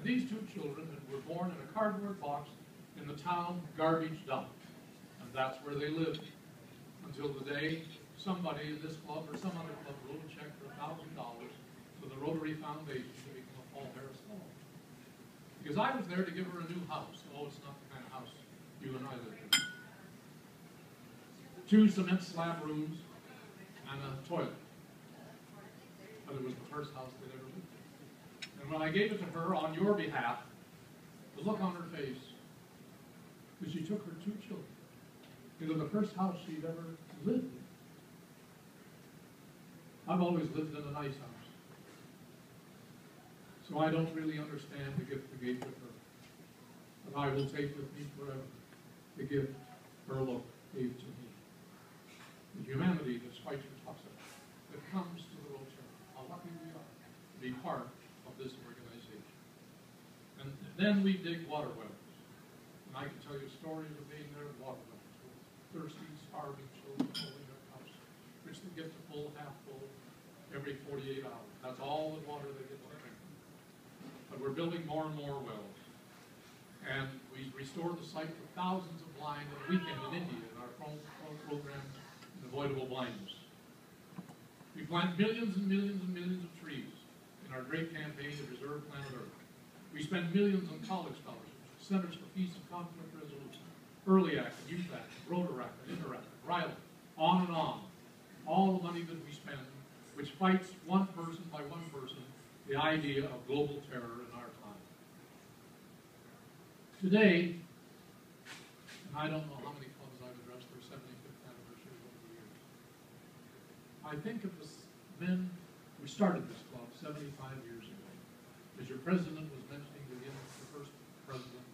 these two children were born in a cardboard box in the town garbage dump. And that's where they lived until the day somebody in this club or some other club wrote a check for $1,000 to the Rotary Foundation to become a Paul Harris Hall. Because I was there to give her a new house. Oh, it's not the kind of house you and I live in. 2 cement slab rooms and a toilet. But it was the first house they'd ever lived in. And when I gave it to her on your behalf, the look on her face, because she took her 2 children. It was the first house she'd ever lived in. I've always lived in a nice house. So I don't really understand the gift you gave to her. But I will take with me forever the gift her look gave to me. The humanity that Schweitzer talks about, that comes to the Rotary. How lucky we are to be part of this organization. And then we dig water wells. And I can tell you stories of being there at water wells with thirsty, starving children holding their cups, which they get to full, half full every 48 hours. That's all the water they get to drink. But we're building more and more wells. And we restore the sight for thousands of blind in a weekend in India in our program, Avoidable Blindness. We plant millions and millions and millions of trees in our great campaign to preserve planet Earth. We spend millions on college scholarships, Centers for Peace and Conflict Resolution, Early Act, Youth Act, Rotaract, Interact, RILA, on and on. All the money that we spend, which fights one person by one person, the idea of global terror in our time. Today, and I don't know how many clubs I've addressed their 75th anniversary over the years. I think of the men who started this club 75 years ago. As your president was mentioning the beginning, the first president,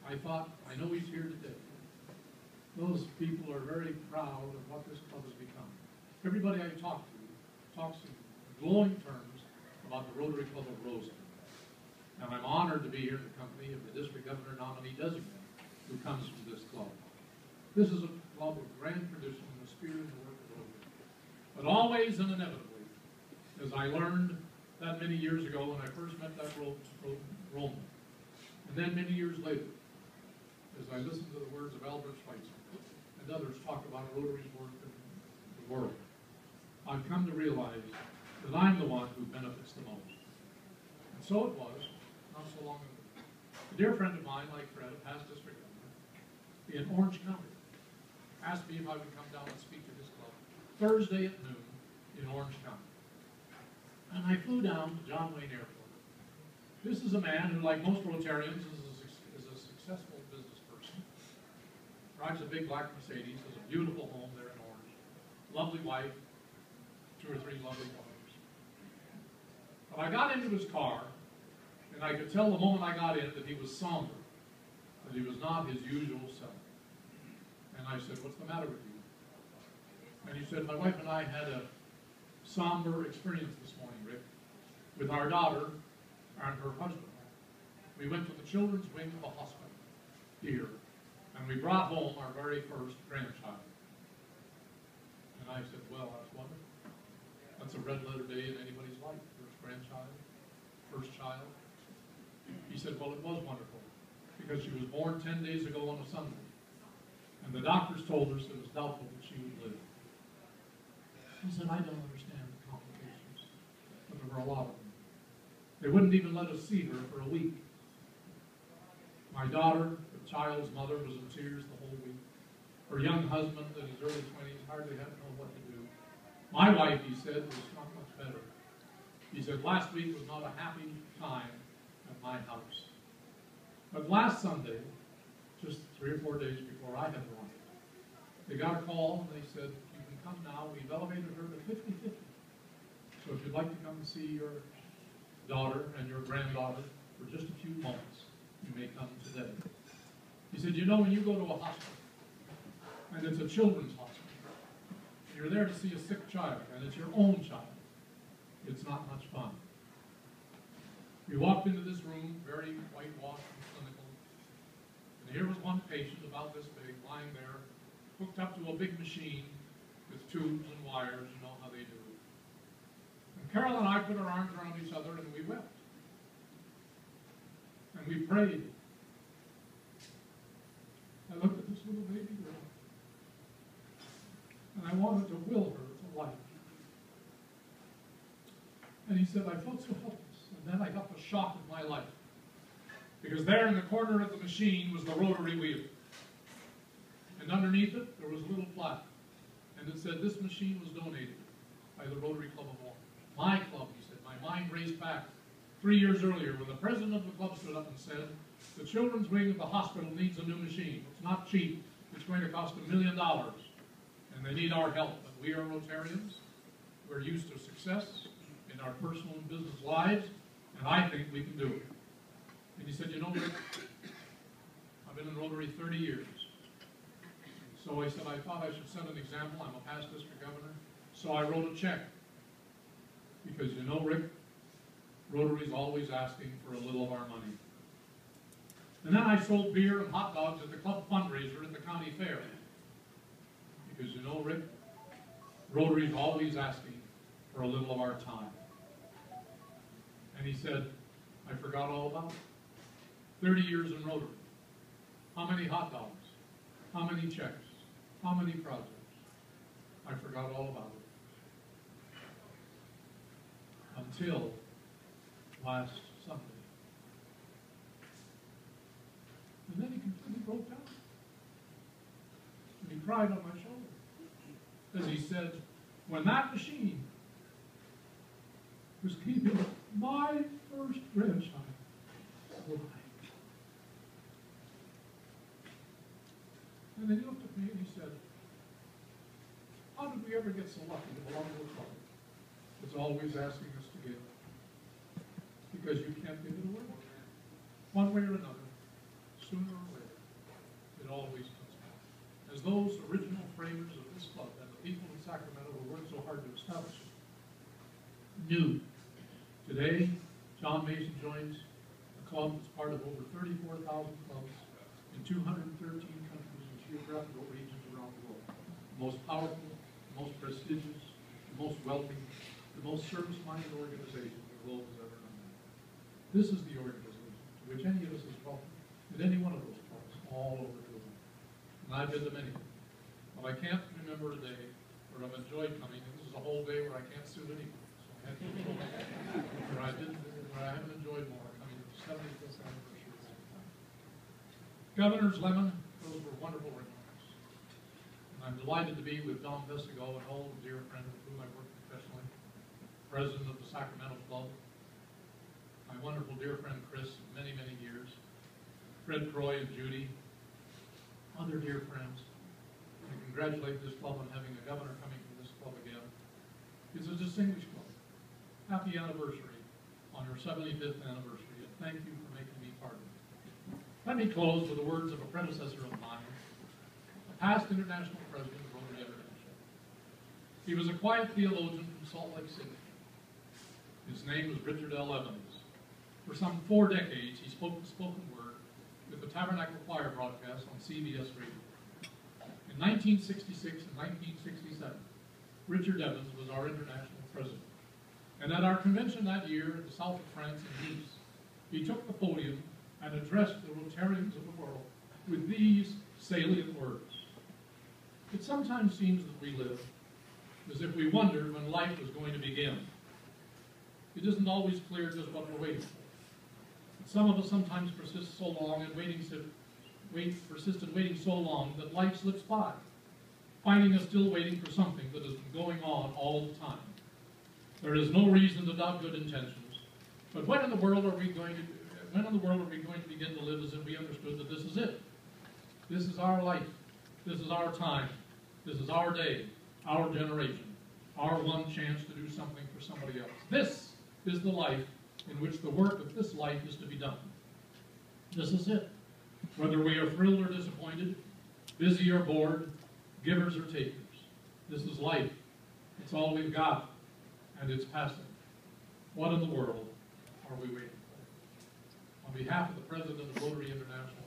I thought, I know he's here today. Those people are very proud of what this club has become. Everybody I talk to talks in glowing terms about the Rotary Club of Roseville. And I'm honored to be here in the company of the district governor nominee designate who comes from this club. This is a club of grand tradition in the spirit and the work of Rotary. But always and inevitably, as I learned that many years ago when I first met that Roman, and then many years later, as I listened to the words of Albert Schweitzer and others talk about Rotary's work in the world, I've come to realize that I'm the one who benefits the most. And so it was, not so long ago. A dear friend of mine, like Fred, a past district governor in Orange County, asked me if I would come down and speak to his club Thursday at noon in Orange County. And I flew down to John Wayne Airport. This is a man who, like most Rotarians, is a successful business person. Drives a big black Mercedes, has a beautiful home there in Orange, lovely wife, 2 or 3 lovely daughters. But I got into his car, and I could tell the moment I got in that he was somber, that he was not his usual self. And I said, "What's the matter with you?" And he said, "My wife and I had a somber experience this morning, Rick, with our daughter and her husband. We went to the children's wing of the hospital here, and we brought home our very first grandchild." And I said, "Well, that's wonderful. That's a red letter day in anybody's life. First grandchild, first child." He said, "Well, it was wonderful because she was born 10 days ago on a Sunday. And the doctors told us it was doubtful that she would live." He said, "I don't understand the complications, but there were a lot of them. They wouldn't even let us see her for a week. My daughter, the child's mother, was in tears the whole week. Her young husband, in his early 20s, hardly had to know what to do. My wife," he said, "was not much better. He said, last week was not a happy time at my house. But last Sunday, just 3 or 4 days before I had arrived, they got a call and they said, you can come now. We've elevated her to 50-50. So if you'd like to come and see your daughter and your granddaughter for just a few moments, you may come today." He said, "You know, when you go to a hospital, and it's a children's hospital, and you're there to see a sick child, and it's your own child, it's not much fun." We walked into this room, very whitewashed and clinical, and here was one patient about this big, lying there, hooked up to a big machine with tubes and wires, you know how they do. And Carol and I put our arms around each other and we wept. And we prayed. I looked at this little baby girl, and I wanted to will her to life. And he said, I felt so helpless. And then I got the shock of my life. Because there in the corner of the machine was the rotary wheel. And underneath it, there was a little plaque. And it said, this machine was donated by the Rotary Club of Orange. My club, he said. My mind raced back 3 years earlier when the president of the club stood up and said, the children's wing of the hospital needs a new machine. It's not cheap. It's going to cost $1 million. And they need our help. But we are Rotarians. We're used to success in our personal and business lives, and I think we can do it. And he said, you know, Rick, I've been in Rotary 30 years. So I said, I thought I should set an example. I'm a past district governor. So I wrote a check. Because you know, Rick, Rotary's always asking for a little of our money. And then I sold beer and hot dogs at the club fundraiser at the county fair. Because you know, Rick, Rotary's always asking for a little of our time. And he said, I forgot all about it. 30 years in Rotary. How many hot dogs? How many checks? How many projects? I forgot all about it. Until last Sunday. And then he completely broke down. And he cried on my shoulder. As he said, when that machine was keeping my first grandchild alive. And then he looked at me and he said, how did we ever get so lucky to belong to a club that's always asking us to give? Because you can't give it away. One way or another, sooner or later, it always comes back. As those original framers of this club and the people in Sacramento who worked so hard to establish it knew. Today, John Mason joins a club that's part of over 34,000 clubs in 213 countries and geographical regions around the world. The most powerful, the most prestigious, the most wealthy, the most service-minded organization the globe has ever known. This is the organization to which any of us is welcome at any one of those clubs all over the world. And I've been to many. But I can't remember a day where I've enjoyed coming. And this is a whole day where I can't sue anyone. So I had to where I haven't enjoyed more coming to the 75th anniversary of that time. Governor's Lemon, those were wonderful remarks. And I'm delighted to be with Don Vestigo, an old dear friend with whom I worked professionally, president of the Sacramento Club, my wonderful dear friend Chris of many, many years, Fred Croy and Judy, other dear friends. I congratulate this club on having a governor coming from this club again. It's a distinguished club. Happy anniversary on your 75th anniversary, and thank you for making me part of it. Let me close with the words of a predecessor of mine, a past international president of Rotary International. He was a quiet theologian from Salt Lake City. His name was Richard L. Evans. For some 4 decades, he spoke the spoken word with the Tabernacle Choir broadcast on CBS Radio. In 1966 and 1967, Richard Evans was our international president. And at our convention that year in the south of France in Nice, he took the podium and addressed the Rotarians of the world with these salient words. It sometimes seems that we live as if we wondered when life was going to begin. It isn't always clear just what we're waiting for. But some of us sometimes persist so long in persist in waiting so long that life slips by, finding us still waiting for something that has been going on all the time. There is no reason to doubt good intentions, but when in the world are we going to begin to live as if we understood that this is it? This is our life. This is our time. This is our day, our generation, our one chance to do something for somebody else. This is the life in which the work of this life is to be done. This is it. Whether we are thrilled or disappointed, busy or bored, givers or takers, this is life. It's all we've got, and it's passing. What in the world are we waiting for? On behalf of the president of Rotary International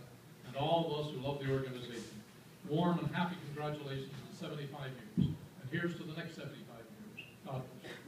and all of us who love the organization, warm and happy congratulations on 75 years. And here's to the next 75 years. God bless you.